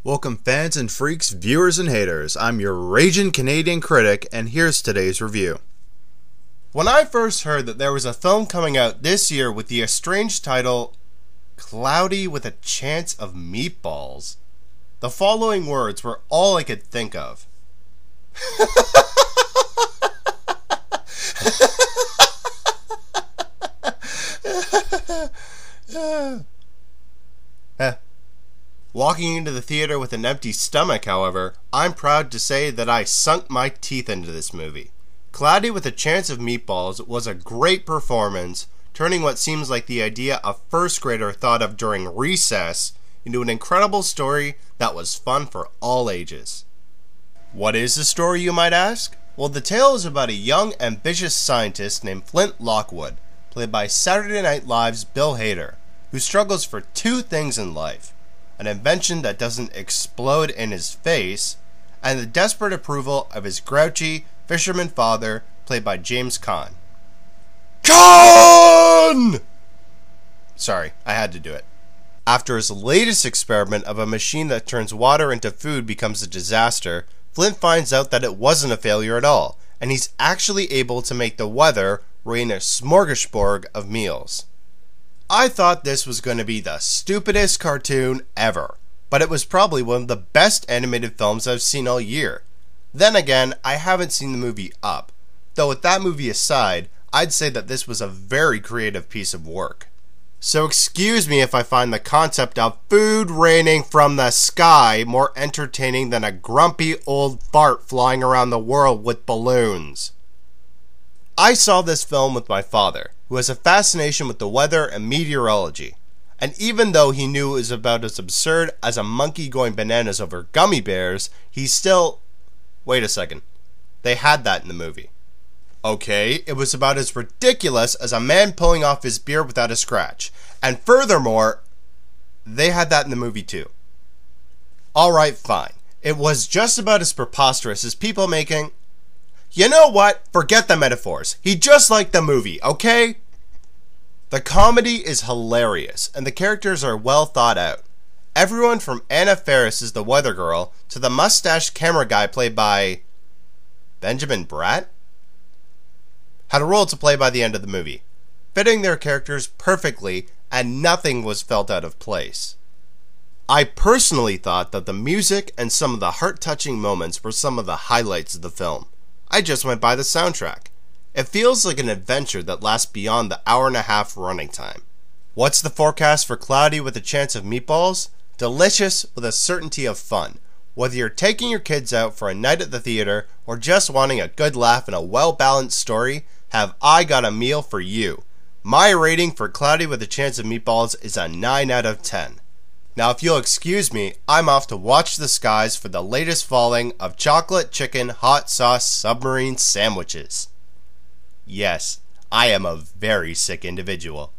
Welcome fans and freaks, viewers and haters. I'm your Ragin Canadian critic, and here's today's review. When I first heard that there was a film coming out this year with the estranged title Cloudy with a Chance of Meatballs, the following words were all I could think of. Walking into the theater with an empty stomach, however, I'm proud to say that I sunk my teeth into this movie. Cloudy with a Chance of Meatballs was a great performance, turning what seems like the idea a first grader thought of during recess into an incredible story that was fun for all ages. What is the story, you might ask? Well, the tale is about a young, ambitious scientist named Flint Lockwood, played by Saturday Night Live's Bill Hader, who struggles for two things in life: an invention that doesn't explode in his face, and the desperate approval of his grouchy fisherman father, played by James Caan. Caan! Sorry, I had to do it. After his latest experiment of a machine that turns water into food becomes a disaster, Flint finds out that it wasn't a failure at all, and he's actually able to make the weather rain a smorgasbord of meals. I thought this was going to be the stupidest cartoon ever, but it was probably one of the best animated films I've seen all year. Then again, I haven't seen the movie Up, though with that movie aside, I'd say that this was a very creative piece of work. So excuse me if I find the concept of food raining from the sky more entertaining than a grumpy old fart flying around the world with balloons. I saw this film with my father, who has a fascination with the weather and meteorology, and even though he knew it was about as absurd as a monkey going bananas over gummy bears, he still... Wait a second. They had that in the movie. Okay, it was about as ridiculous as a man pulling off his beard without a scratch. And furthermore, they had that in the movie too. Alright, fine. It was just about as preposterous as people making... You know what? Forget the metaphors. He just liked the movie, okay? The comedy is hilarious, and the characters are well thought out. Everyone from Anna Faris as the weather girl to the mustached camera guy played by Benjamin Bratt had a role to play by the end of the movie, fitting their characters perfectly, and nothing was felt out of place. I personally thought that the music and some of the heart-touching moments were some of the highlights of the film. I just went by the soundtrack. It feels like an adventure that lasts beyond the hour-and-a-half running time. What's the forecast for Cloudy with a Chance of Meatballs? Delicious with a certainty of fun. Whether you're taking your kids out for a night at the theater or just wanting a good laugh and a well-balanced story, have I got a meal for you. My rating for Cloudy with a Chance of Meatballs is a 9 out of 10. Now if you'll excuse me, I'm off to watch the skies for the latest falling of chocolate chicken hot sauce submarine sandwiches. Yes, I am a very sick individual.